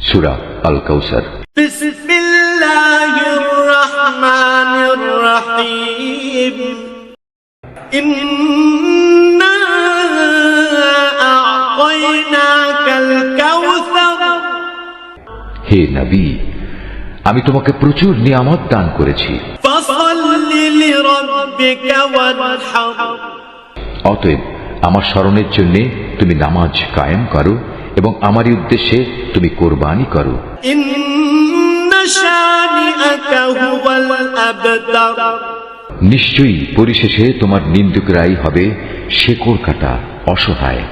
সূরা আল কাউসার। বিসমিল্লাহির রহমানির রহিম। ইন্না আ'তাইনাকাল কাউসার। হে নবী, আমি তোমাকে প্রচুর নিয়ামত দান করেছি, ফাসাল্লি লিরাব্বিকা ওয়ানহার। অতএব আমার স্মরণের জন্য তুমি নামাজ কায়েম করো এবং আমারই উদ্দেশ্যে তুমি কোরবানি করো। ইন্না শানিআকা হুয়াল আবতার। নিশ্চয়ই পরিশেষে তোমার নিন্দুকরাই হবে শেকড় কাটা, অসহায়।